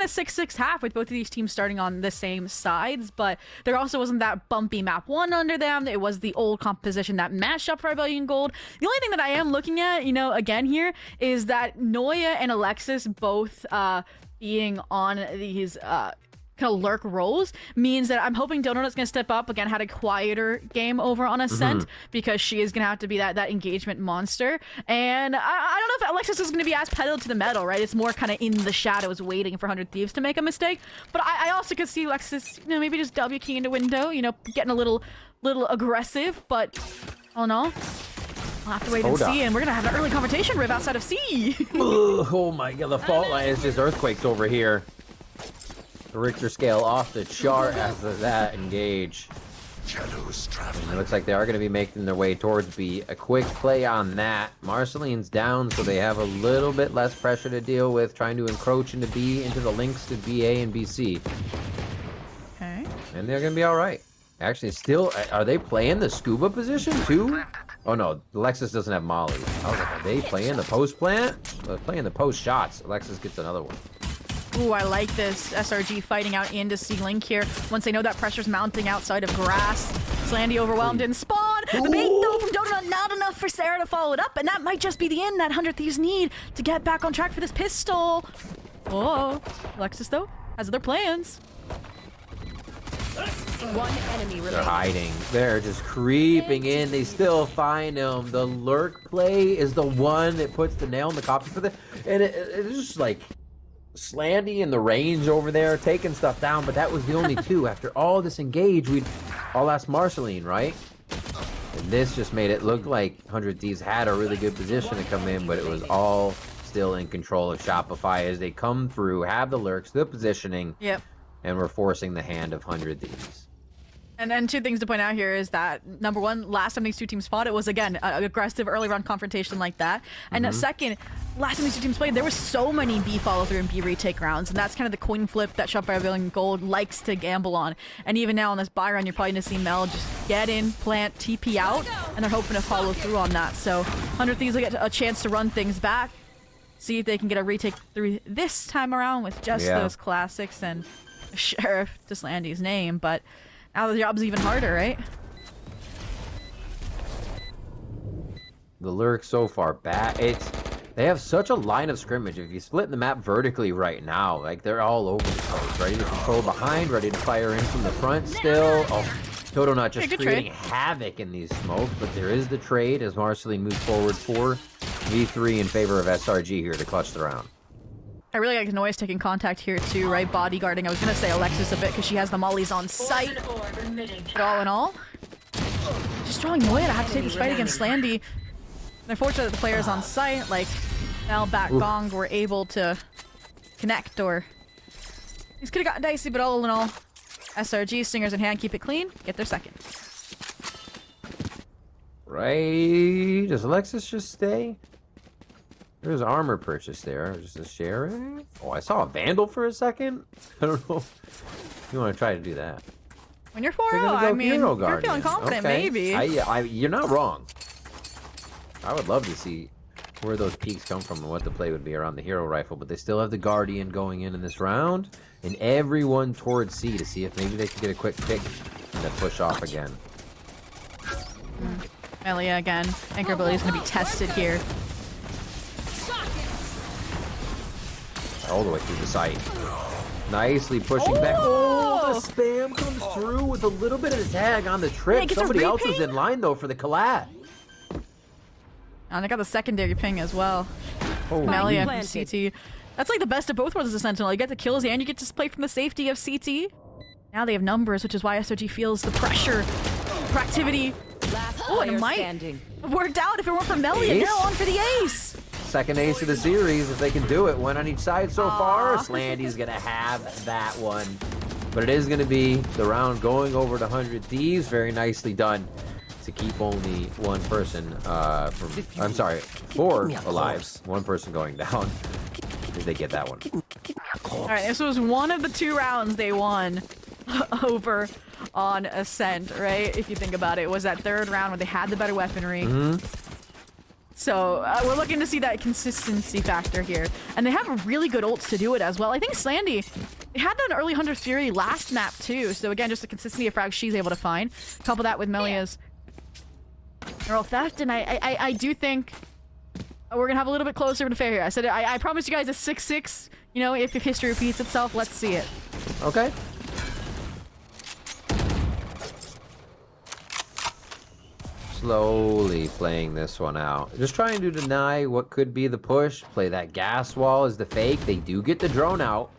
a 6-6 half with both of these teams starting on the same sides, but there also wasn't that bumpy map 1 under them. It was the old composition that matched up for Rebellion Gold. The only thing that I am looking at, again here, is that Noya and Alexis both being on these kind of lurk roles means that I'm hoping Donut's going to step up. Again, had a quieter game over on Ascent because she is going to have to be that engagement monster. And I don't know if Alexis is going to be as pedal to the metal, right? It's more kind of in the shadows waiting for 100 Thieves to make a mistake. But I also could see Alexis, maybe just W key into window, getting a little aggressive. But all in all, we'll have to wait and see. And we're going to have an early confrontation, Riv, outside of C. Oh my god, the fault line is just earthquakes over here. The Richter scale off the chart after that engage. And it looks like they are going to be making their way towards B. A quick play on that. Marceline's down, so they have a little bit less pressure to deal with, trying to encroach into B, into the links to BA and BC. Okay. And they're going to be all right. Actually, still, are they playing the scuba position too? Oh no, Alexis doesn't have Molly. I was like, are they playing the post plant? They're playing the post shots. Alexis gets another one. Ooh, I like this. SRG fighting out into C-Link here. Once they know that pressure's mounting outside of grass. Slandy overwhelmed in spawn. The bait, though, from Donut, not enough for Sarah to follow it up. And that might just be the end that 100 Thieves need to get back on track for this pistol. Oh, Alexis, though, has other plans. One enemy remaining. They're hiding. They're just creeping in. They still find him. The lurk play is the one that puts the nail in the coffin for them. And it's just like Slandy in the range over there taking stuff down, but that was the only two. After all this engage, I'll ask Marceline, right? And this just made it look like 100 Thieves had a really good position to come in, but it was all still in control of Shopify as they come through, have the lurks, the positioning, and we're forcing the hand of 100 Thieves. And then two things to point out here is that, number one, last time these two teams fought, it was, again, an aggressive early round confrontation like that. And second, last time these two teams played, there was so many B follow-through and B retake rounds, and that's kind of the coin flip that Shopify Rebellion Gold likes to gamble on. And even now on this buy round, you're probably going to see Mel just get in, plant, TP out, and they're hoping to follow through on that. So 100 Thieves will get a chance to run things back, see if they can get a retake through this time around with just those classics and Sheriff to Slandy's name, but now the job's even harder, right? The lurk so far bad. They have such a line of scrimmage. If you split the map vertically right now, like they're all over the place, ready to control behind, ready to fire in from the front still. Oh, Toto not just creating havoc in these smokes, but there is the trade as Marceline moves forward for V3 in favor of SRG here to clutch the round. I really like Noise taking contact here too, right? Bodyguarding. I was going to say Alexis a bit because she has the mollies on sight. But all in all, just drawing Noya to have to take this fight against Slandy. They're fortunate that the players on site, like Mel, Bat, Gong, were able to connect, or these could have gotten dicey, but all in all, SRG, Stingers in hand, keep it clean, get their second. Right? Does Alexis just stay? There's armor purchase there. Just a sheriff. Oh, I saw a Vandal for a second. I don't know if you want to try to do that. When you're 4-0, I mean, you're feeling confident, okay. maybe. You're not wrong. I would love to see where those peaks come from and what the play would be around the hero rifle, but they still have the Guardian going in this round, and everyone towards C to see if maybe they can get a quick pick and then push off again. Melia again. Anchor ability is going to be tested here. All the way through the site. Nicely pushing back. Oh, the spam comes through with a little bit of the tag on the trip. Somebody else was in line, though, for the collab. And they got the secondary ping as well. Melia from CT. That's like the best of both worlds as a Sentinel. You get the kills and you get to play from the safety of CT. Now they have numbers, which is why SRG feels the pressure, proactivity. Oh, and it might have worked out if it weren't for Melia. Now on for the ace. Second ace of the series, if they can do it. One on each side so far. Slandy's going to have that one. But it is going to be the round going over to 100 Thieves. Very nicely done to keep only one person four alive. One person going down. Did they get that one? All right, this was one of the two rounds they won over on Ascent, right? If you think about it, it was that third round where they had the better weaponry. So we're looking to see that consistency factor here. And they have really good ults to do it as well. I think Slandy had that early Hunter's Fury last map too. So again, just the consistency of frags she's able to find. Couple that with Melia's neural theft. And I do think we're going to have a little bit closer to fair here. I said I promised you guys a 6-6. You know, if history repeats itself, let's see it. Okay. Slowly playing this one out. Just trying to deny what could be the push. Play that gas wall as the fake. They do get the drone out.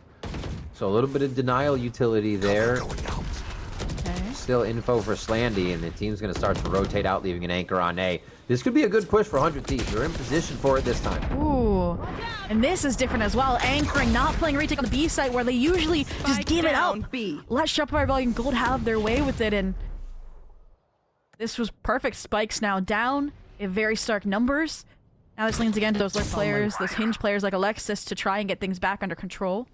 So a little bit of denial utility there. Okay. Still info for Slandy, and the team's going to start to rotate out, leaving an anchor on A. This could be a good push for 100 Thieves. They're in position for it this time. Ooh. And this is different as well. Anchoring, not playing retake on the B site where they usually just give it up. Let Shopify Rebellion Gold have their way with it, and this was perfect. Spikes now down in very stark numbers. Now this leans again to those lurk players, those hinge players like Alexis to try and get things back under control.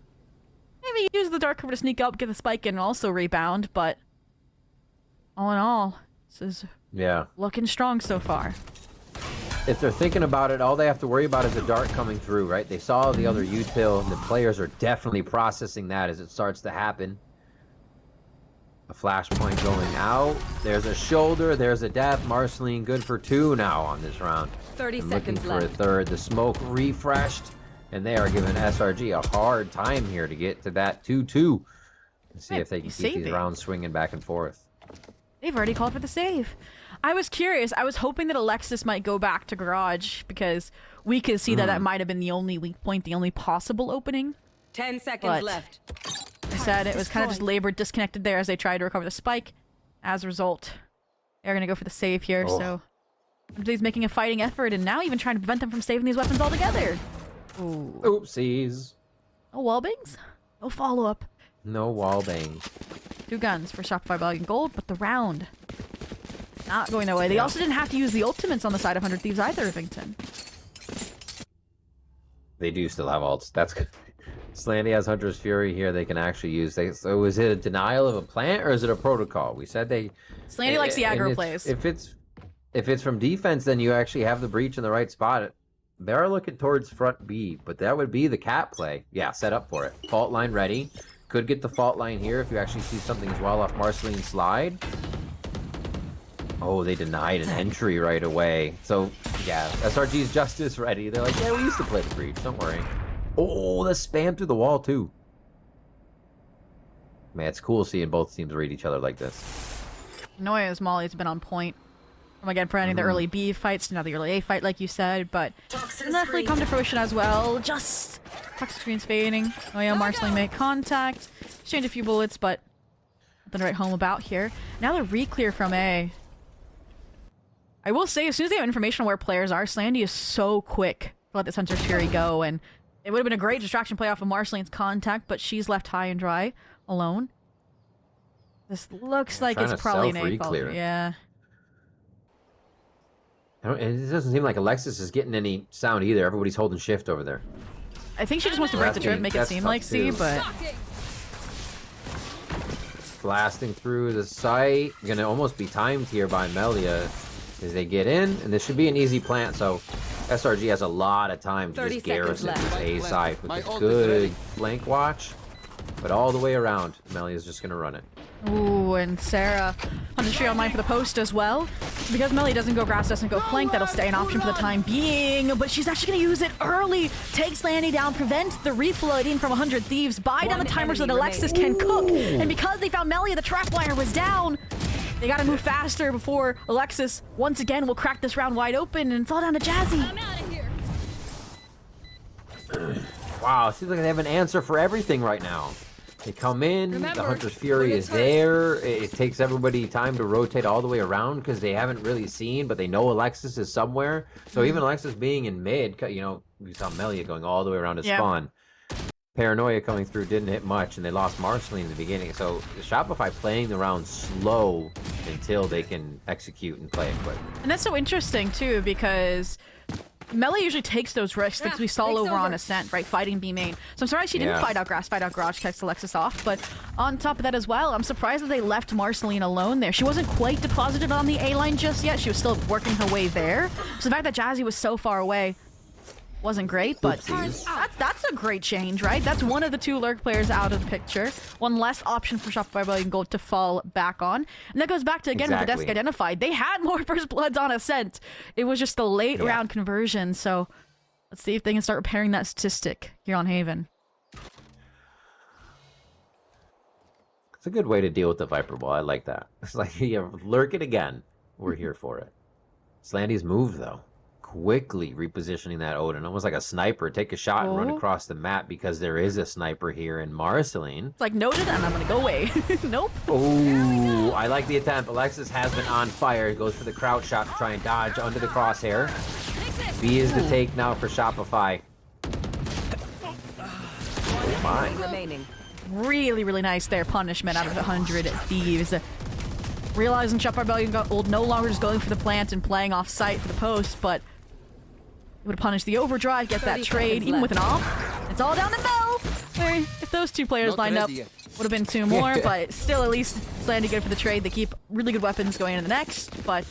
Maybe use the dark cover to sneak up, get the spike in, and also rebound, but all in all, this is looking strong so far. If they're thinking about it, all they have to worry about is the dart coming through, right? They saw the other util, and the players are definitely processing that as it starts to happen. A flashpoint going out. There's a shoulder. There's a death. Marceline good for 2 now on this round. 30 seconds looking for a third. The smoke refreshed, and they are giving SRG a hard time here to get to that 2-2. And see if they can keep these rounds swinging back and forth. They've already called for the save. I was curious. I was hoping that Alexis might go back to Garage because we could see that that might have been the only weak point, the only possible opening. 10 seconds left. I said it was kind of just labored, disconnected there as they tried to recover the spike. As a result, they're going to go for the save here. So he's making a fighting effort and now even trying to prevent them from saving these weapons altogether. Ooh. Oopsies. No wall bangs? No follow-up. No wall bangs. 2 guns for Shopify Rebellion Gold, but the round not going their way. They also didn't have to use the ultimates on the side of 100 Thieves either, Irvington. They do still have ults. That's good. Slandy has Hunter's Fury here. They can actually use. So is it a denial of a plant or is it a protocol? We said they. Slandy likes the aggro plays. If it's from defense, then you actually have the breach in the right spot. They are looking towards front B, but that would be the cat play. Yeah, set up for it. Fault line ready. Could get the fault line here if you actually see something as well off Marceline's slide. Oh, they denied an entry right away. So, yeah, SRG's Justice ready. They're like, yeah, we used to play the breach. Don't worry. Oh, the spam through the wall, too. Man, it's cool seeing both teams read each other like this. Noya's Molly's been on point. From again, for any of the early B fights to now the early A fight, like you said, but it'll definitely come to fruition as well. Just toxic screen's fading. Noya, Marceline make contact. Exchange a few bullets, but nothing to write home about here. Now the re-clear from A. I will say, as soon as they have information on where players are, Slandy is so quick to let this Hunter's Fury go, and it would have been a great distraction play off of Marceline's contact, but she's left high and dry, alone. This looks like it's probably an A call. Yeah. It doesn't seem like Alexis is getting any sound either. Everybody's holding shift over there. I think she just wants to break the trip, make it seem like C, but... Blasting through the site. Gonna almost be timed here by Melia as they get in, and this should be an easy plant, so SRG has a lot of time to just garrison this A side with a good flank watch, but all the way around, Melia's just gonna run it. Ooh, and Sarah on the tree online for the post as well. Because Melia doesn't go grass, doesn't go flank, that'll stay an option for the time being, but she's actually gonna use it early. Takes Landy down, prevents the refloating from 100 Thieves, buy down the timer so that Alexis can cook, and because they found Melia, the trap wire was down. They gotta move faster before Alexis once again will crack this round wide open, and it's all down to Jazzy. I'm out of here. Wow, it seems like they have an answer for everything right now. They come in, the Hunter's Fury is there. It takes everybody time to rotate all the way around because they haven't really seen, but they know Alexis is somewhere. So even Alexis being in mid, you know, we saw Melia going all the way around to spawn. Paranoia coming through didn't hit much, and they lost Marceline in the beginning. So Shopify playing the round slow until they can execute and play it quick. And that's so interesting, too, because Melee usually takes those risks because we saw over on Ascent, right? Fighting B main. So I'm surprised she didn't fight out Grass, fight out Garage, text Alexis off. But on top of that as well, I'm surprised that they left Marceline alone there. She wasn't quite deposited on the A line just yet. She was still working her way there. So the fact that Jazzy was so far away wasn't great, but that's a great change, right? That's one of the 2 Lurk players out of the picture. One less option for Shopify Rebellion Gold to fall back on. And that goes back to, again, with the desk identified. They had more first bloods on Ascent. It was just the late round conversion, so let's see if they can start repairing that statistic here on Haven. It's a good way to deal with the Viper Ball. I like that. It's like, lurk it again. We're here for it. Slandy's move, though. Quickly repositioning that Odin, almost like a sniper. Take a shot and run across the map because there is a sniper here in Marceline. It's like, noted, and I'm gonna go away. Nope. Oh, I like the attempt. Alexis has been on fire. Goes for the crouch shot to try and dodge under the crosshair. B is the take now for Shopify. Oh my. Really, really nice there. Punishment out of the 100 Thieves. Realizing Shopify Rebellion Gold no longer just going for the plant and playing off site for the post, but it would punish the overdrive, get that trade, even with an off. It's all down to Mel. Where if those 2 players lined up, would have been 2 more, but still at least Slandy good for the trade. They keep really good weapons going into the next, but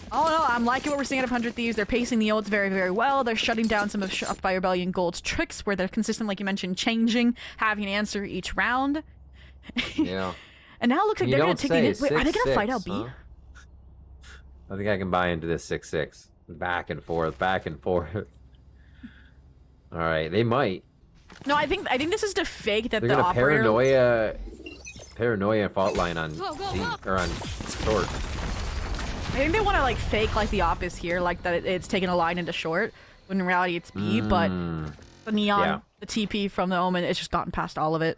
all in all, I'm liking what we're seeing out of 100 Thieves. They're pacing the ults very, very well. They're shutting down some of Shopify Rebellion Gold's tricks where they're consistent, like you mentioned, changing, having an answer each round. Yeah. And now it looks like they're going to take the... Wait, are they going to fight out B? Huh? I think I can buy into this 6-6. Back and forth, back and forth. All right, they might. No, I think this is to fake that they're the gonna operator... paranoia fault line on C, or on short. I think they want to, like, fake, like, the op is here, like, that it's taking a line into short, when in reality it's B, but the Neon, the TP from the Omen, it's just gotten past all of it.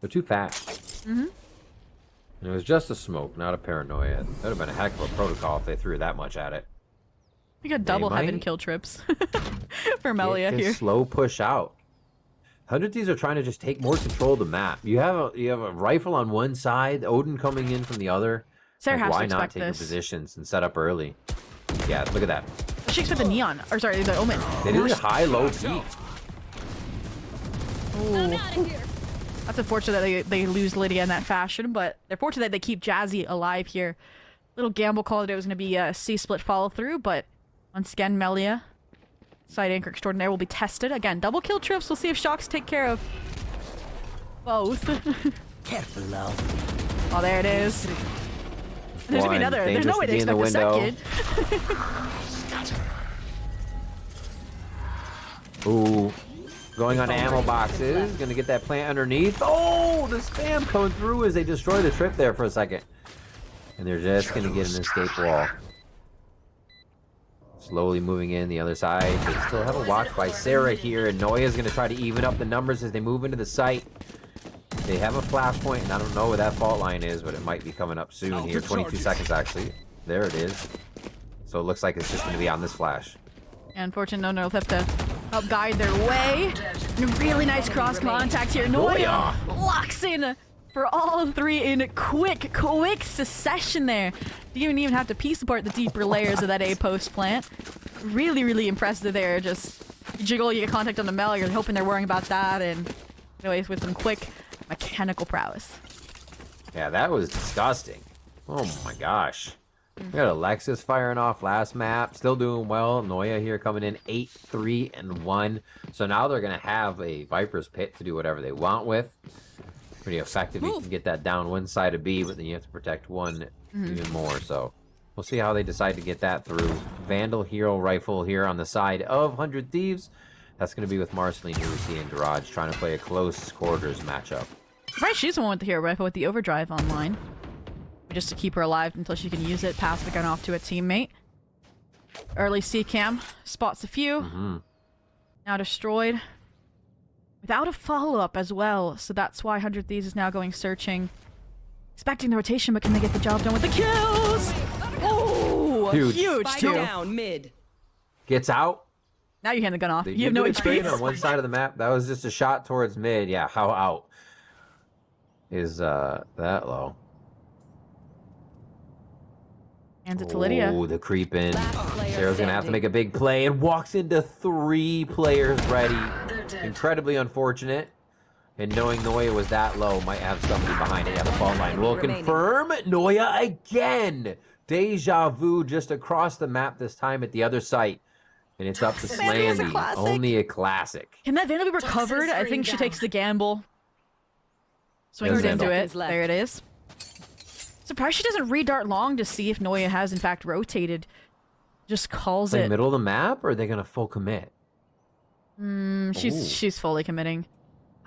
They're too fast. And it was just a smoke, not a paranoia. That would have been a heck of a protocol if they threw that much at it. We got double heaven kill trips for Melia here. Slow push out. 100 Thieves are trying to just take more control of the map. You have a rifle on one side, Odin coming in from the other. Sarah has to why not expect take your this. positions and set up early? Yeah, look at that. She expected the Neon, or sorry, the Omen. They did a high, low peak. Ooh. That's unfortunate that they lose Lydia in that fashion, but they're fortunate that they keep Jazzy alive here. Little gamble call that it was going to be a C-split follow-through, but once again, Melia, side anchor extraordinaire, will be tested. Again, double kill trips. We'll see if Shocks take care of both. Careful, love. Oh, there it is. There's going to be another. There's no way to expect a second. Ooh. Going on ammo boxes. Gonna get that plant underneath. Oh, the spam coming through as they destroy the trip there for a second. And they're just gonna get an escape wall. Slowly moving in the other side. They still have a watch by Sarah here, and Noya's gonna try to even up the numbers as they move into the site. They have a flashpoint, and I don't know where that fault line is, but it might be coming up soon here. 22 seconds, actually. There it is. So it looks like it's just gonna be on this flash. Unfortunately, no, they'll have to help guide their way. Really nice cross contact here. Noya locks in for all 3 in quick succession there. Didn't even have to piece apart the deeper layers of that A post plant. Really, really impressive there. Just you jiggle, you get contact on the Mel, you're hoping they're worrying about that, and anyways, with some quick mechanical prowess. Yeah, that was disgusting. Oh my gosh. We got Alexis firing off last map, still doing well. Noya here coming in 8-3-1. So now they're gonna have a Viper's Pit to do whatever they want with. Pretty effective. You can get that down one side of B, but then you have to protect one even more. So we'll see how they decide to get that through. Vandal Hero Rifle here on the side of 100 Thieves. That's gonna be with Marceline, who we see in Garage, trying to play a close quarters matchup. Right, she's the one with the hero rifle with the overdrive online. Just to keep her alive until she can use it, pass the gun off to a teammate. Early C-cam, spots a few. Now destroyed. Without a follow-up as well, so that's why 100 Thieves is now going searching. Expecting the rotation, but can they get the job done with the kills? Oh, huge too. Down mid. Gets out. Now you hand the gun off. They You have no did trade HP. on one side of the map. That was just a shot towards mid. Yeah, how out is that low? Hands it to Lydia. Oh, the creep in. player Sarah's gonna have to make a big play and walks into 3 players ready. Incredibly unfortunate. And knowing Noya was that low, might have somebody behind it. Yeah, the fault line will confirm. Noya again. Deja vu just across the map this time at the other site. And it's up to Slandy. Only a classic. Can that Vandal be recovered? I think she takes the gamble. Swings There's into Vandal. it. There it is. Surprised she doesn't re-dart long to see if Noya has in fact rotated. Just calls Like it. middle of the map, or are they gonna full commit? She's fully committing.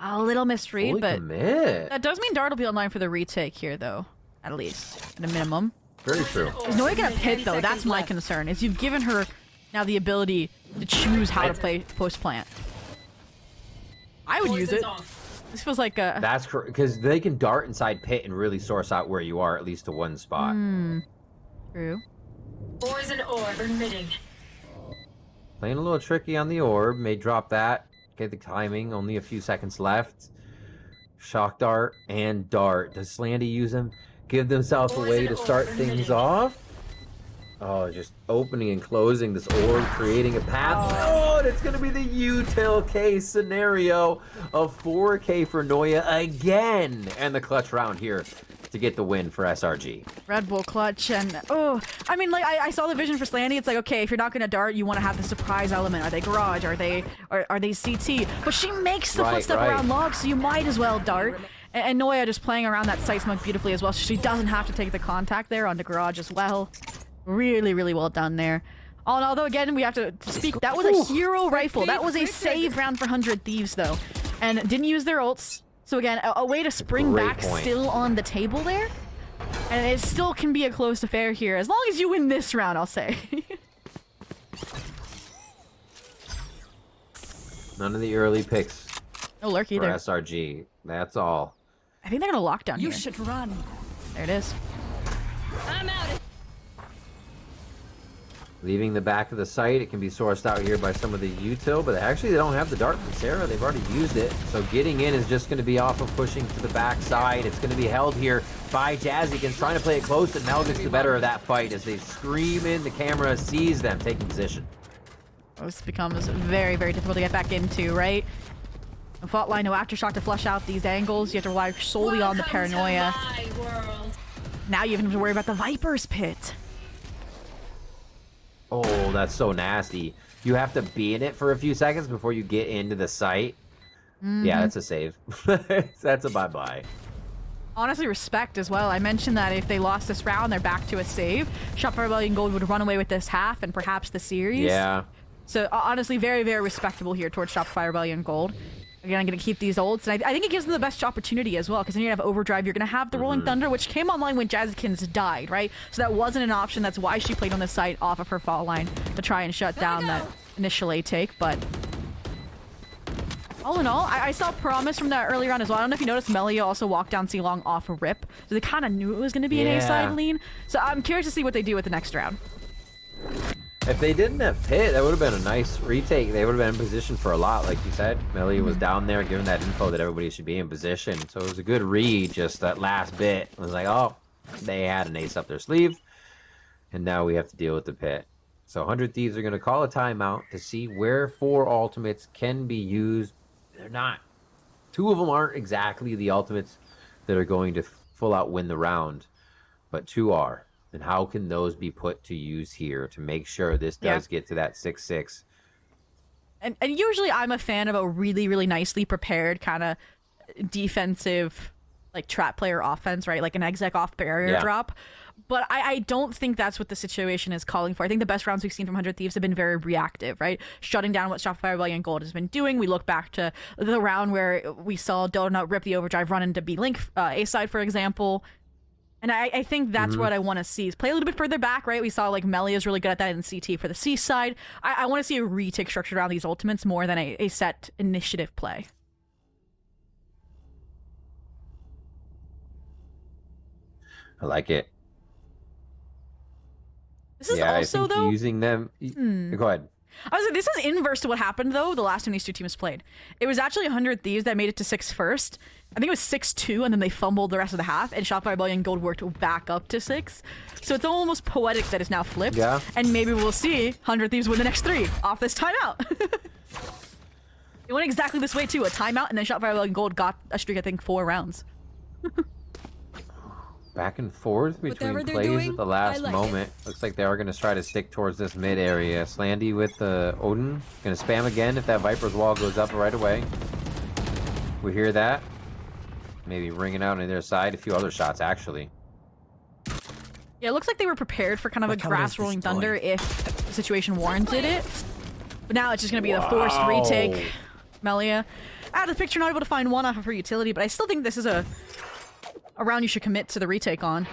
A little misread, Fully but commit. that does mean Dart will be online for the retake here, though. At least, at a minimum. Very true. Is Noya gonna pit though? That's my concern. Is you've given her now the ability to choose how to play post plant. I would use it. This feels like a. That's correct, because they can dart inside pit and really source out where you are at least to one spot. True. Poison orb emitting. Playing a little tricky on the orb. May drop that. Get the timing. Only a few seconds left. Shock dart and dart. Does Slandy use them? Give themselves a way to start things off. Oh, just opening and closing this orb, creating a path. Oh, and it's going to be the util K scenario of 4K for Noya again. And the clutch round here to get the win for SRG. Red Bull clutch and I mean, like I saw the vision for Slandy. It's like, okay, if you're not gonna dart, you want to have the surprise element. Are they garage? Are they CT? But she makes the footstep around log, so you might as well dart. And Noya just playing around that site smoke beautifully as well, so she doesn't have to take the contact there onto garage as well. Really, really well done there. Although again, we have to speak. That was a hero rifle. That was a save round for 100 Thieves though, and didn't use their ults. So again, a way to spring back still on the table there. And it still can be a close affair here, as long as you win this round, I'll say. None of the early picks No lurk for either. SRG. That's all. I think they're gonna lock down You here. should run. There it is. I'm out. Leaving the back of the site, it can be sourced out here by some of the util, but actually they don't have the dart from Sarah. They've already used it. So getting in is just going to be off of pushing to the back side. It's going to be held here by Jazzykins, trying to play it close, and Mel gets the better of that fight as they scream in. The camera sees them taking position. This becomes very, very difficult to get back into, right? No fault line, no aftershock to flush out these angles. You have to rely solely on the paranoia. Now you even have to worry about the Viper's pit. Oh, that's so nasty. You have to be in it for a few seconds before you get into the site. Yeah, that's a save. That's a bye-bye. Honestly, respect as well. I mentioned that if they lost this round, they're back to a save. Shopify Rebellion Gold would run away with this half and perhaps the series. Yeah. So honestly, very, very respectable here towards Shopify Rebellion Gold. Again, I'm going to keep these ults, and I think it gives them the best opportunity as well, because then you have Overdrive, you're going to have the Rolling Thunder, which came online when Jazzykins died, right? So that wasn't an option. That's why she played on the site off of her fault line to try and shut down that initial A take, but all in all, I saw promise from that early round as well. I don't know if you noticed, Melia also walked down C-Long off a rip, so they kind of knew it was going to be an A-side lean. So I'm curious to see what they do with the next round. If they didn't have pit, that would have been a nice retake. They would have been in position for a lot, like you said. Melia was down there giving that info that everybody should be in position. So it was a good read, just that last bit. It was like, oh, they had an ace up their sleeve. And now we have to deal with the pit. So 100 Thieves are going to call a timeout to see where 4 ultimates can be used. They're not. 2 of them aren't exactly the ultimates that are going to full out win the round, but 2 are. And how can those be put to use here to make sure this does get to that 6-6? And usually I'm a fan of a really, really nicely prepared kind of defensive, like trap player offense, right? Like an exec off barrier drop. But I don't think that's what the situation is calling for. I think the best rounds we've seen from 100 Thieves have been very reactive, right? Shutting down what Shopify Rebellion Gold has been doing. We look back to the round where we saw Donut rip the Overdrive run into B-Link A-side, for example. And I think that's what I want to see. Is play a little bit further back, right? We saw like Melia is really good at that in CT for the C side. I want to see a retake structured around these ultimates more than a set initiative play. I like it. This is also, I think though, using them. Go ahead. I was like, this is inverse to what happened though the last time these two teams played. It was actually 100 Thieves that made it to 6 first, I think it was 6-2, and then they fumbled the rest of the half, and Shopify Rebellion Gold worked back up to 6. So it's almost poetic that it's now flipped. Yeah. And maybe we'll see 100 Thieves win the next 3 off this timeout. It went exactly this way too, a timeout, and then Shopify Rebellion Gold got a streak, I think, 4 rounds. Back and forth between Whatever they're plays doing, at the last I like moment. Looks like they are going to try to stick towards this mid area. Slandy with the Odin. Going to spam again if that Viper's wall goes up right away. We hear that. Maybe ringing out on their side. A few other shots, actually. Yeah, it looks like they were prepared for kind of a grass rolling thunder if the situation warranted it. But now it's just going to be the forced retake. Melia out of the picture, not able to find one off of her utility, but I still think this is a round you should commit to the retake on.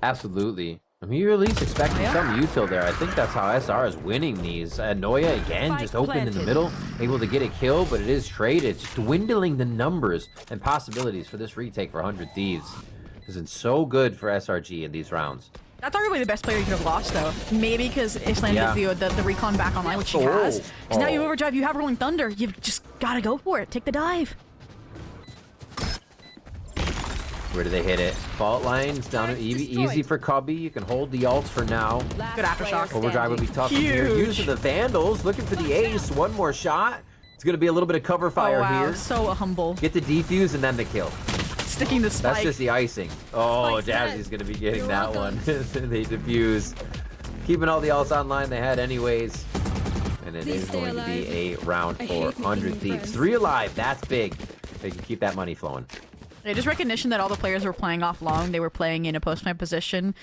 Absolutely. I mean, you're at least expecting some util there. I think that's how SR is winning these. Noya, again, just open in the middle, able to get a kill, but it is traded. Just dwindling the numbers and possibilities for this retake for 100 Thieves. This is so good for SRG in these rounds. That's arguably the best player you could have lost, though. Maybe because Island is the recon back online, which she has. Because now you overdrive, you have Rolling Thunder. You've just got to go for it. Take the dive. Where do they hit it? Fault lines down easy for Cubby. You can hold the ults for now. Good aftershock. Overdrive would be tough here. Using the Vandals, looking for the ace. One more shot. It's going to be a little bit of cover fire here. So humble. Get the defuse and then the kill. Sticking the spike. That's just the icing. Oh, Jazzy's going to be getting that one. They defuse. Keeping all the ults online they had anyways. And it is going to be a round for 100 Thieves. 3 alive. That's big. They can keep that money flowing. Yeah, just recognition that all the players were playing off long. They were playing in a post-plant position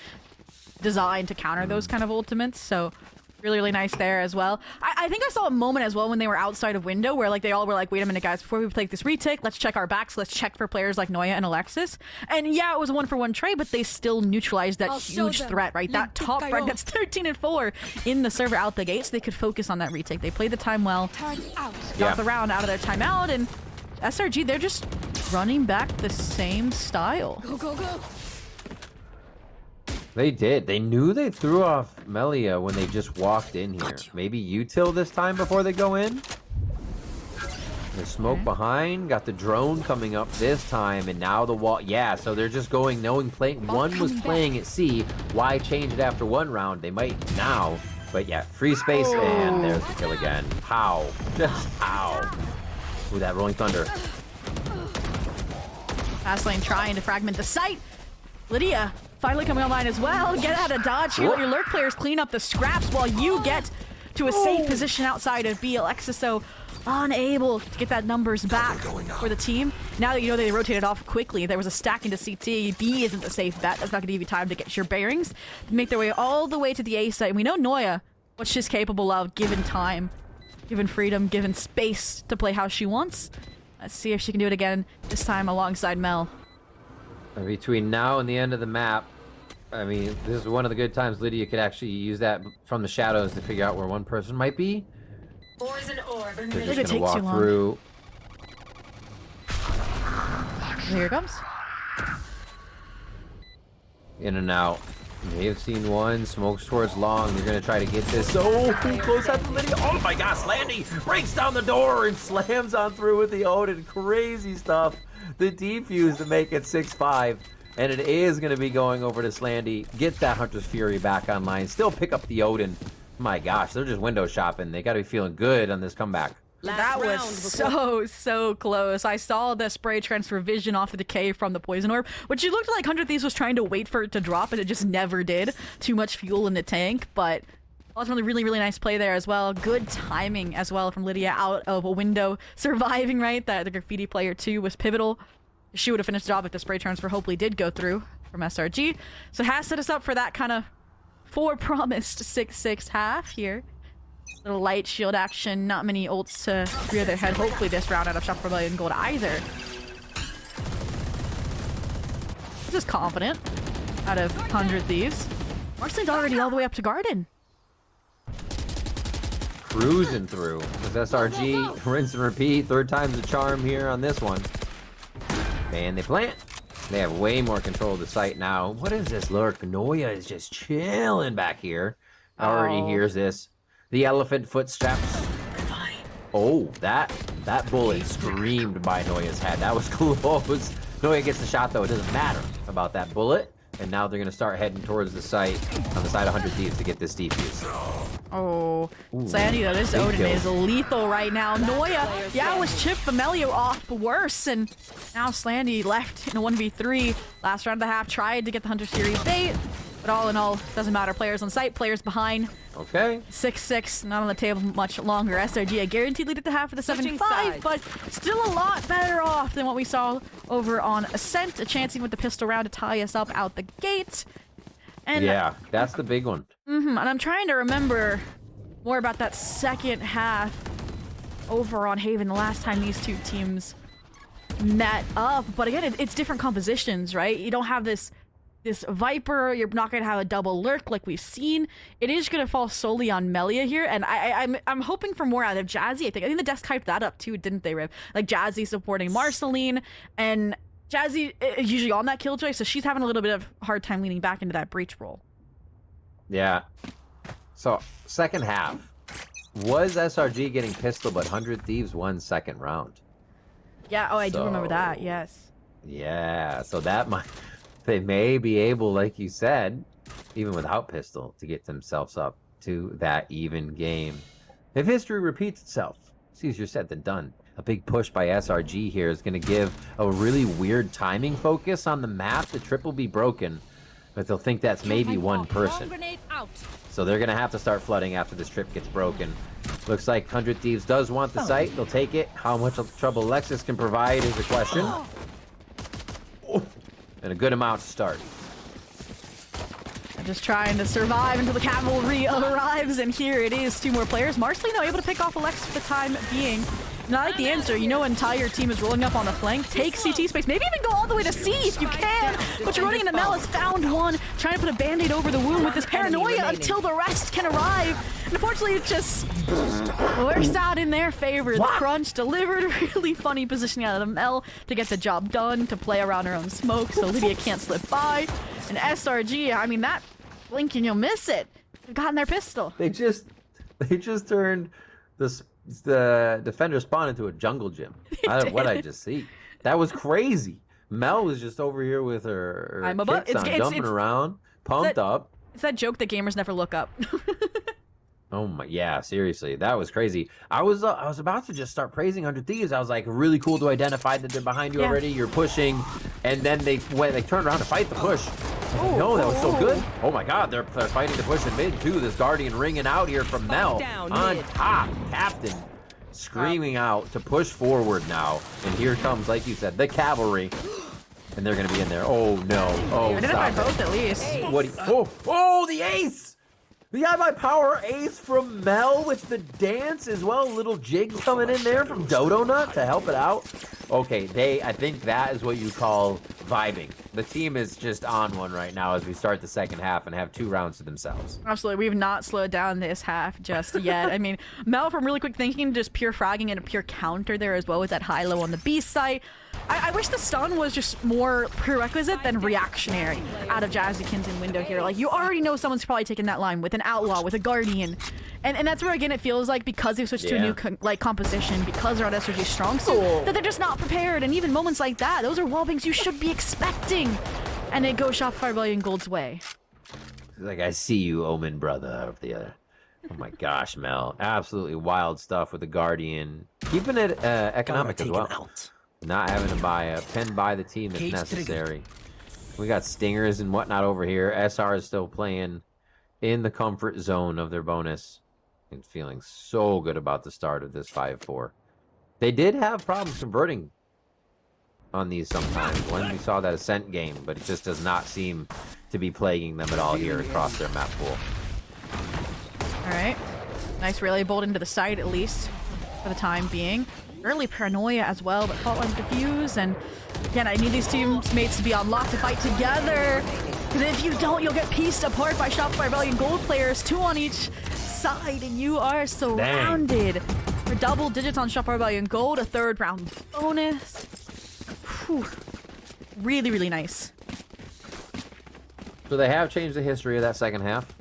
designed to counter those kind of ultimates. So really, really nice there as well. I think I saw a moment as well when they were outside of window where like they all were like, wait a minute, guys, before we take this retake, let's check our backs. Let's check for players like Noya and Alexis. And yeah, it was a 1-for-1 trade, but they still neutralized that huge threat, right? That top right, that's 13-4 in the server out the gate, so they could focus on that retake. They played the time well, got the round out of their timeout, and SRG, they're just running back the same style. Go, go, go. They did. They knew they threw off Melia when they just walked in here. Maybe util this time before they go in? The smoke behind, got the drone coming up this time, and now the wall. Yeah, so they're just going, knowing one was playing at C. Why change it after one round? They might now. But yeah, free space, and there's the kill again. How? Just how? Ooh, that Rolling Thunder. Fast lane trying to fragment the site. Lydia finally coming online as well. Get out of dodge here. Your lurk players clean up the scraps while you get to a safe position outside of B. Alexis, so unable to get that numbers back for the team. Now that you know they rotated off quickly, there was a stack into CT. B isn't a safe bet. That's not going to give you time to get your bearings. Make their way all the way to the A site. And we know Noya, what she's capable of given time, given freedom, given space to play how she wants. Let's see if she can do it again, this time alongside Mel. Between now and the end of the map, I mean, this is one of the good times Lydia could actually use that from the shadows to figure out where one person might be. They're just gonna walk through. Here it comes. In and out. They have seen one. Smokes towards long. They're gonna try to get this. Oh, close out to Lydia. Oh my gosh, Landy breaks down the door and slams on through with the Odin. Crazy stuff. The defuse to make it 6-5. And it is going to be going over to Slandy. Get that Hunter's Fury back online. Still pick up the Odin. My gosh, they're just window shopping. They got to be feeling good on this comeback. That was so close. I saw the spray transfer vision off the decay from the poison orb, which it looked like 100 Thieves was trying to wait for it to drop, and it just never did. Too much fuel in the tank, but ultimately really, really nice play there as well. Good timing as well from Lydia out of a window. Surviving, right? That the graffiti player too was pivotal. She would have finished the job if the spray transfer hopefully did go through from SRG. So it has set us up for that kind of promised 6-6 half here. Little light shield action, not many ults to rear their head. Hopefully this round out of Shopify Rebellion Gold either. Just confident out of 100 Thieves. Marcelin's already all the way up to Garden. Cruising through. This SRG, rinse and repeat. Third time's the charm here on this one. And they plant. They have way more control of the site now. What is this lurk? Noya is just chilling back here. Already hears this. The elephant footsteps. Oh, that That bullet screamed by Noya's head. That was close. Noya gets the shot, though. It doesn't matter about that bullet. And now they're going to start heading towards the site on the side of 100 Thieves to get this defuse. Oh, Ooh, Sandy, though, this big Odin kill. is lethal right now. Noya, yeah, was chipped Familio off worse, and now Slandy left in a 1v3. Last round of the half, tried to get the Hunter Series bait, but all in all, doesn't matter. Players on site, players behind. Okay. 6-6, not on the table much longer. SRG, a guaranteed lead at the half for the 7-5, but still a lot better off than what we saw over on Ascent. A chance even with the pistol round to tie us up out the gate. And Yeah, that's the big one. and I'm trying to remember more about that second half over on Haven, the last time these two teams met up. But again, it's different compositions, right? You don't have this Viper, you're not going to have a double lurk like we've seen. It is going to fall solely on Melia here, and I'm hoping for more out of Jazzy. I think the desk hyped that up too, didn't they, Riv? Like Jazzy supporting Marceline, and Jazzy is usually on that killjoy, so she's having a little bit of hard time leaning back into that breach role. Yeah. So, second half. Was SRG getting pistol, but 100 Thieves won second round? Yeah, oh, I do remember So- that, yes. Yeah, so that might... They may be able, like you said, even without pistol, to get themselves up to that even game. If history repeats itself, it's easier said than done. A big push by SRG here is going to give a really weird timing focus on the map. The trip will be broken, but they'll think that's maybe one person. Grenade out. So they're going to have to start flooding after this trip gets broken. Looks like 100 Thieves does want the site. They'll take it. How much trouble Lexus can provide is a question. And a good amount to start. I'm just trying to survive until the cavalry arrives, and here it is. Two more players. Marcelino able to pick off Alex for the time being. Not like the answer. You know, entire team is rolling up on the flank. Take CT space. Maybe even go all the way to C if you can. But you're running into Mel has found one. Trying to put a band-aid over the wound with this paranoia until the rest can arrive. And unfortunately, it just works out in their favor. The crunch delivered. Really funny positioning out of the Mel to get the job done, to play around her own smoke so Lydia can't slip by. And SRG, I mean, that blink and you'll miss it. They've gotten their pistol. They just turned the defender spawn into a jungle gym. What I just see. That was crazy. Mel was just over here with her I'm kicks on, jumping around, pumped up. It's that joke that gamers never look up. Oh my, yeah, seriously, that was crazy. I was about to just start praising 100 Thieves. I was like, really cool to identify that they're behind you already. You're pushing, and then they turned around to fight the push. No, that was so good. Oh my God, they're fighting the push in mid too. This Guardian ringing out here from Mel on top. Captain screaming out to push forward now, and here comes, like you said, the cavalry, and they're gonna be in there. Oh no! Oh, Identify stop both it. at least. Oh, the ace! The iBUYPOWER ace from Mel with the dance as well. A little jig coming in there from Dodo Nut to help it out. Okay, I think that is what you call vibing. The team is just on one right now as we start the second half and have 2 rounds to themselves. Absolutely, we've not slowed down this half just yet. I mean, Mel from really quick thinking, just pure fragging and a pure counter there as well with that high-low on the B site. I wish the stun was just more prerequisite than reactionary out of Jazzy Kin's window here. Like, you already know someone's probably taking that line with an Outlaw, with a Guardian. And that's where, again, it feels like because they've switched to a new composition, because they're on SRG strong suit, that they're just not prepared. And even moments like that, those are wallbangs you should be expecting. And it goes Shopify Rebellion Gold's way. Like, I see you, Omen brother of the other. Oh my gosh, Mel. Absolutely wild stuff with the Guardian. Keeping it economic as well. Not having to buy a pen by the team if necessary. We got stingers and whatnot over here. SR is still playing in the comfort zone of their bonus. And feeling so good about the start of this 5-4. They did have problems converting on these sometimes when we saw that Ascent game, but it just does not seem to be plaguing them at all here across their map pool. Alright. Nice relay bolt into the side, at least, for the time being. Early paranoia as well, but fault line diffuse, and again, I need these teammates to be on lock to fight together, because if you don't, you'll get pieced apart by Shopify Rebellion Gold players, 2 on each side, and you are surrounded. For double digits on Shopify Rebellion Gold, a 3rd round bonus. Whew. Really, really nice. So they have changed the history of that second half.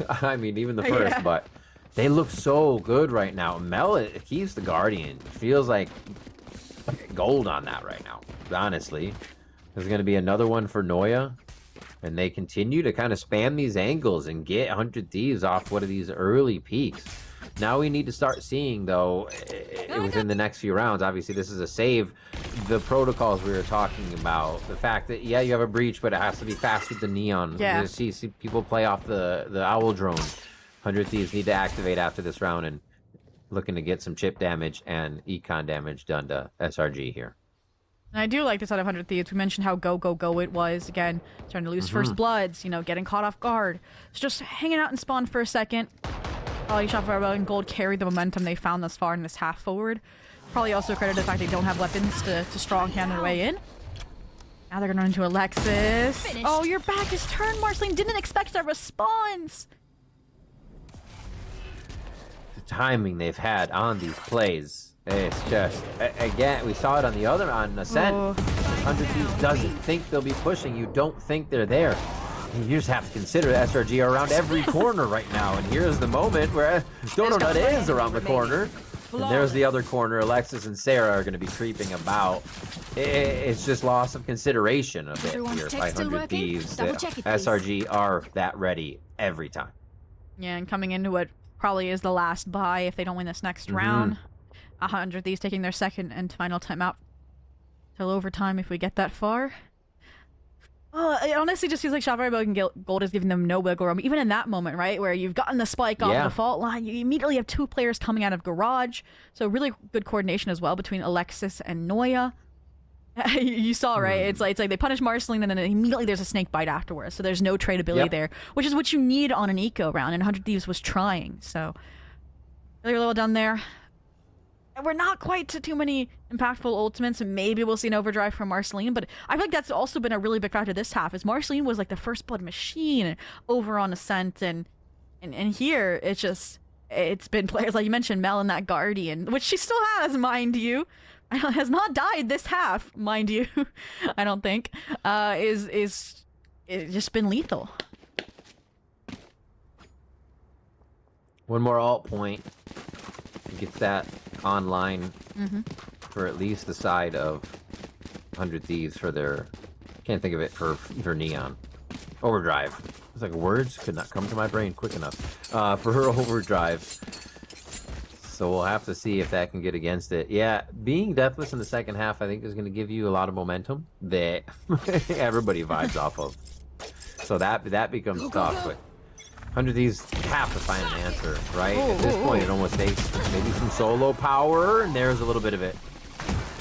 I mean, even the first, but They look so good right now. Mel, it keeps the Guardian. Feels like gold on that right now, honestly. There's going to be another one for Noya. And they continue to kind of spam these angles and get 100 Thieves off one of these early peaks. Now we need to start seeing, though, within the next few rounds. Obviously, this is a save. The protocols we were talking about. The fact that, yeah, you have a breach, but it has to be fast with the Neon. Yeah. You see people play off the Owl drone. 100 Thieves need to activate after this round and looking to get some chip damage and econ damage done to SRG here. And I do like this out of 100 Thieves. We mentioned how go it was. Again, starting to lose first bloods, you know, getting caught off guard. So just hanging out in spawn for a second. Probably Shopify Rebellion Gold carried the momentum they found thus far in this half forward. Probably also credit the fact they don't have weapons to strong hand their way in. Now they're going to run into Alexis. Finished. Oh, your back is turned, Marceline. Didn't expect that response. The timing they've had on these plays. It's just, again, we saw it on the other, on Ascent. 100 Thieves doesn't think they'll be pushing. You don't think they're there. And you just have to consider SRG are around every corner right now. And here's the moment where Donut is around the corner. And there's the other corner. Alexis and Sarah are going to be creeping about. It's just loss of consideration a bit here by 100 Thieves. SRG are that ready every time. Yeah, and coming into what probably is the last buy if they don't win this next round. 100 Thieves taking their second and final timeout till overtime if we get that far. It honestly just feels like Shopify Rebellion Gold is giving them no wiggle room. Even in that moment, right, where you've gotten the spike off the fault line, you immediately have two players coming out of garage. So really good coordination as well between Alexis and Noya. You saw, right? It's like they punish Marceline and then immediately there's a snake bite afterwards. So there's no tradability there, which is what you need on an eco round. And 100 Thieves was trying. So really well done there. And we're not quite to too many impactful ultimates, and maybe we'll see an overdrive from Marceline, but I feel like that's also been a really big factor this half, is Marceline was like the first blood machine over on Ascent, and here, it's been players like you mentioned, Mel and that Guardian, which she still has, mind you, has not died this half, mind you, I don't think, is just been lethal. One more alt point. Gets that online for at least the side of 100 Thieves for their, can't think of it for Neon. Overdrive. It's like words could not come to my brain quick enough. For her overdrive. So we'll have to see if that can get against it. Yeah, being deathless in the second half I think is going to give you a lot of momentum that everybody vibes off of. So that becomes tough, but 100 Thieves have to find an answer, right? At this point, it almost takes maybe some solo power, and there's a little bit of it.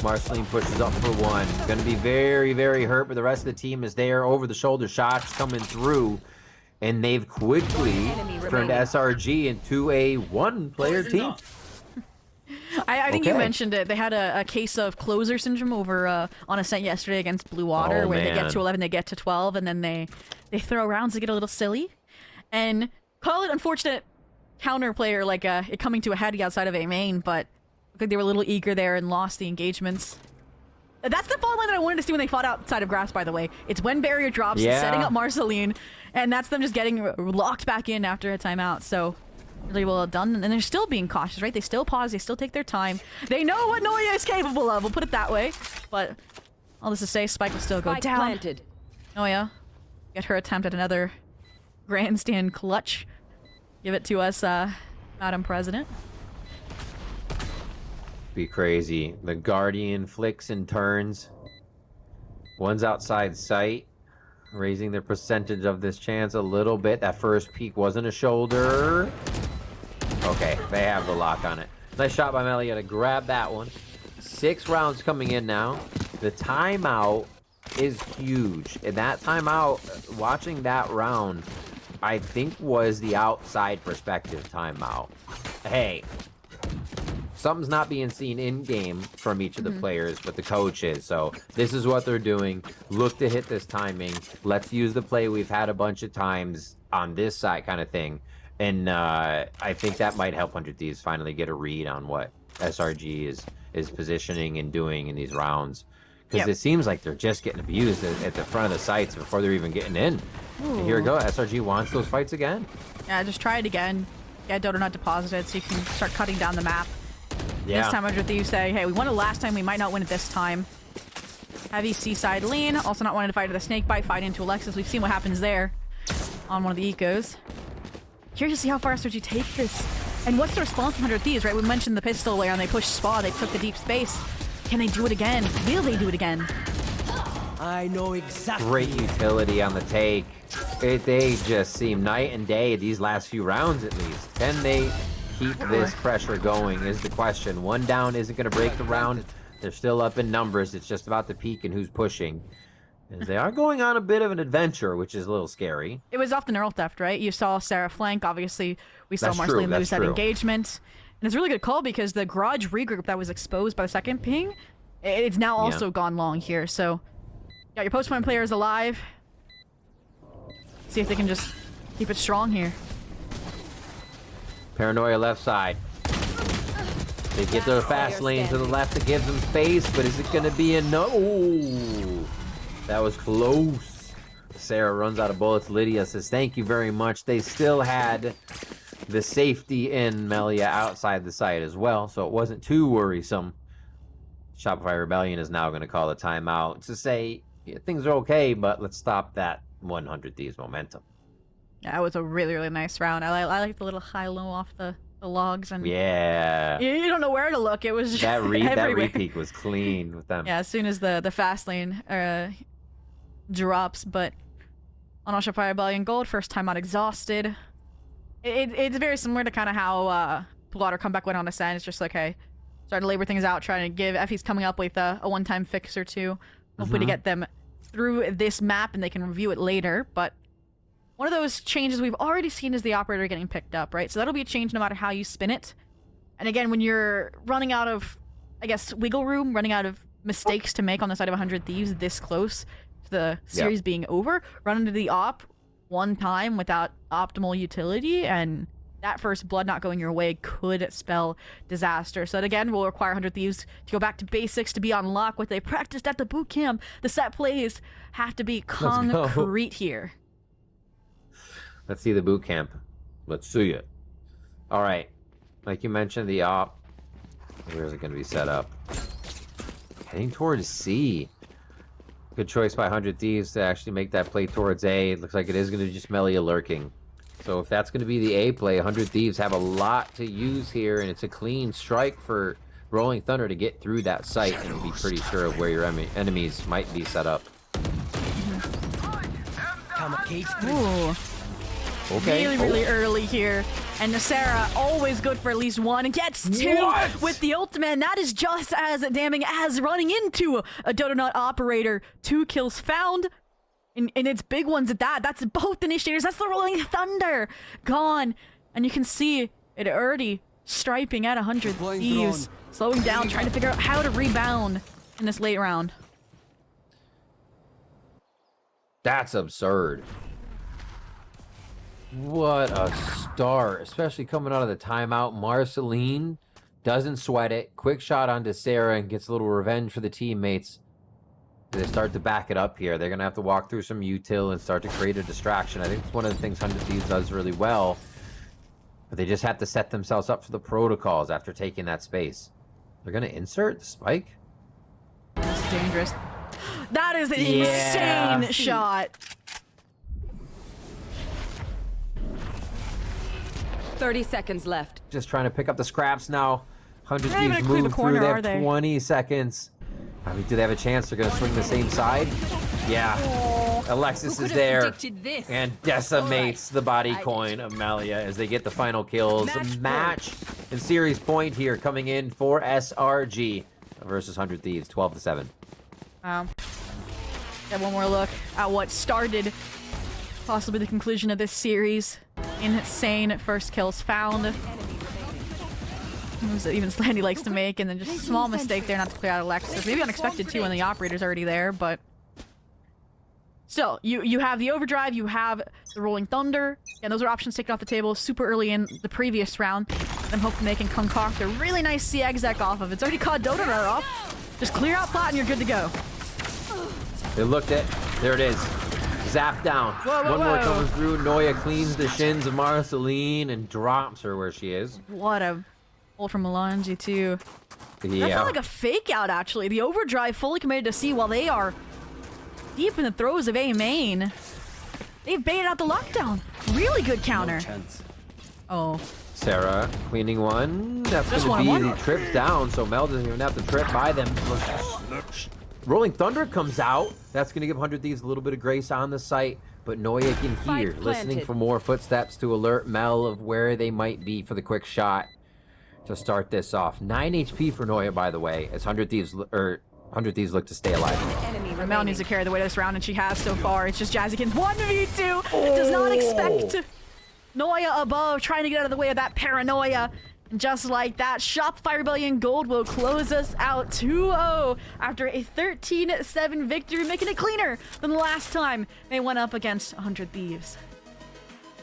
Marceline pushes up for one. Going to be very, very hurt, but the rest of the team is there. Over-the-shoulder shots coming through, and they've quickly turned SRG into a one-player team. I think you mentioned it. They had a case of closer syndrome over on Ascent yesterday against Blue Water, where they get to 11, they get to 12, and then they throw rounds to get a little silly. And call it unfortunate counter player, like it coming to a head outside of a main, but I think they were a little eager there and lost the engagements. That's the fault line that I wanted to see when they fought outside of grass, by the way. It's when barrier drops, setting up Marceline, and that's them just getting locked back in after a timeout. So really well done, and they're still being cautious, right? They still pause, they still take their time. They know what Noya is capable of, we'll put it that way. But all this to say, Spike will still go down. Planted. Noya, get her attempt at another grandstand clutch. Give it to us, Madam President. Be crazy. The Guardian flicks and turns. One's outside sight, raising their percentage of this chance a little bit. That first peek wasn't a shoulder. Okay, they have the lock on it. Nice shot by Melia to grab that one. 6 rounds coming in now. The timeout is huge. And that timeout, watching that round, I think was the outside perspective timeout. Hey, something's not being seen in-game from each of the players, but the coach is. So this is what they're doing. Look to hit this timing. Let's use the play we've had a bunch of times on this side kind of thing. And I think that might help 100 Thieves finally get a read on what SRG is positioning and doing in these rounds. Because it seems like they're just getting abused at the front of the sites before they're even getting in. And here we go. SRG wants those fights again. Yeah, just try it again. get Donut deposited so you can start cutting down the map. Yeah. This time, 100 Thieves say, hey, we won it last time, we might not win it this time. Heavy seaside lean, also not wanting to fight to the snake bite, fight into Alexis. We've seen what happens there on one of the ecos. Curious to see how far SRG take this. And what's the response from 100 Thieves, right? We mentioned the pistol layer and they pushed Spa, they took the deep space. Can they do it again? Will they do it again? I know exactly. Great utility on the take. They just seem night and day these last few rounds at least. Can they keep this pressure going is the question. One down isn't going to break the round. They're still up in numbers. It's just about the peak and who's pushing. As they are going on a bit of an adventure, which is a little scary. It was off the neural theft, right? You saw Sarah flank. Obviously, we saw That's Marceline true, lose that that's true. engagement. And it's a really good call because the garage regroup that was exposed by the second ping, it's now also gone long here. So, got your post-point players alive. See if they can just keep it strong here. Paranoia left side. They get their fast lane to the left to give them space, but is it going to be enough? Ooh, that was close. Sarah runs out of bullets. Lydia says, thank you very much. They still had the safety in Melia outside the site as well, so it wasn't too worrisome. Shopify Rebellion is now going to call a timeout to say, yeah, things are okay, but let's stop that 100 Thieves momentum. Yeah, it was a really, really nice round. I like the little high-low off the logs. And Yeah. you don't know where to look. It was just That everywhere. re-peak was clean with them. Yeah, as soon as the fast lane drops, but on Shopify Rebellion Gold, first time out exhausted. It's very similar to kind of how Blotter comeback went on Ascent. It's just like, hey, starting to labor things out, trying to give Effie's coming up with a one-time fix or two, hopefully to get them through this map and they can review it later. But one of those changes we've already seen is the operator getting picked up, right? So that'll be a change no matter how you spin it. And again, when you're running out of, I guess, wiggle room, running out of mistakes to make on the side of 100 Thieves this close to the series being over, run into the op one time without optimal utility, and that first blood not going your way could spell disaster. So that again will require 100 Thieves to go back to basics, to be on lock, what they practiced at the boot camp. The set plays have to be concrete here. Let's see the boot camp. Let's see it. All right. Like you mentioned, the op. Where is it going to be set up? Heading towards C. Good choice by 100 Thieves to actually make that play towards A. It looks like it is going to be just Melia lurking. So if that's going to be the A play, 100 Thieves have a lot to use here, and it's a clean strike for Rolling Thunder to get through that site and be pretty sure of where your enemies might be set up. Ooh. Okay. Really early here. And Sarah, always good for at least one, and gets two with the ultimate. And that is just as damning as running into a Donut operator. 2 kills found. And it's big ones at that. That's both initiators. That's the Rolling Thunder gone. And you can see it already striping at 100 Thieves. Slowing down, trying to figure out how to rebound in this late round. That's absurd. What a start, especially coming out of the timeout. Marceline doesn't sweat it. Quick shot onto Sarah and gets a little revenge for the teammates. They start to back it up here. They're going to have to walk through some util and start to create a distraction. I think it's one of the things 100 Thieves does really well. But they just have to set themselves up for the protocols after taking that space. They're going to insert the spike? That's dangerous. That is an insane shot. 30 seconds left. Just trying to pick up the scraps now. 100 They're not even Thieves gonna clear the move corner, through. They are have they? 20 seconds. I mean, do they have a chance? They're going to swing the same side? Yeah. Alexis Who is could have there predicted this? and decimates the body coin of Melia as they get the final kills. Match and series point here coming in for SRG versus 100 Thieves, 12-7. Get one more look at what started possibly the conclusion of this series. Insane first kills found. Moves that even Slandy likes to make, and then just a small mistake there not to clear out Alexis. Maybe unexpected too when the operator's already there, but still, you have the overdrive, you have the Rolling Thunder, and those are options taken off the table super early in the previous round. I'm hoping they can concoct a really nice C exec off of it. It's already caught Donut off. Just clear out plot and you're good to go. They looked at, there it is. Zap down. Whoa, whoa, One more whoa. coming through. Noya cleans the shins of Marceline and drops her where she is. What a ult from Melange too. That Yeah. felt like a fake out actually. The overdrive fully committed to C while they are deep in the throes of A main. They've baited out the lockdown. Really good counter. No chance. Oh. Sarah cleaning one. That's Just going to be one-on-one. the trips down, so Mel doesn't even have to trip by them. Rolling Thunder comes out. That's going to give 100 Thieves a little bit of grace on the site, but Noya can hear, Spike listening planted. for more footsteps to alert Mel of where they might be for the quick shot to start this off. 9 HP for Noya, by the way, as 100 Thieves look to stay alive. Enemy Mel needs to remaining. carry the weight of this round, and she has so far. It's just Jazzy can 1v2. Does not expect Noya above, trying to get out of the way of that paranoia. And just like that, Shopify Rebellion Gold will close us out 2-0 after a 13-7 victory, making it cleaner than the last time they went up against 100 Thieves.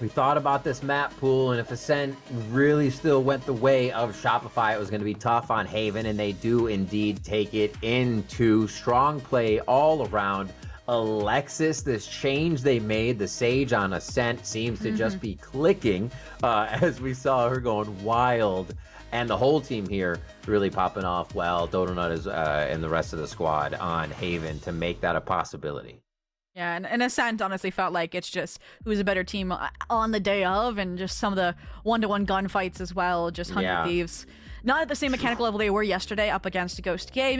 We thought about this map pool, and if Ascent really still went the way of Shopify, it was going to be tough on Haven, and they do indeed take it into strong play all around. Alexis, this change they made, the Sage on Ascent, seems to just be clicking as we saw her going wild. And the whole team here really popping off well. Dodonut is and the rest of the squad on Haven to make that a possibility. Yeah, and Ascent honestly felt like it's just who's a better team on the day of, and just some of the one-to-one gunfights as well. Just 100 Yeah. Thieves. Not at the same mechanical level they were yesterday up against Ghost Gaming.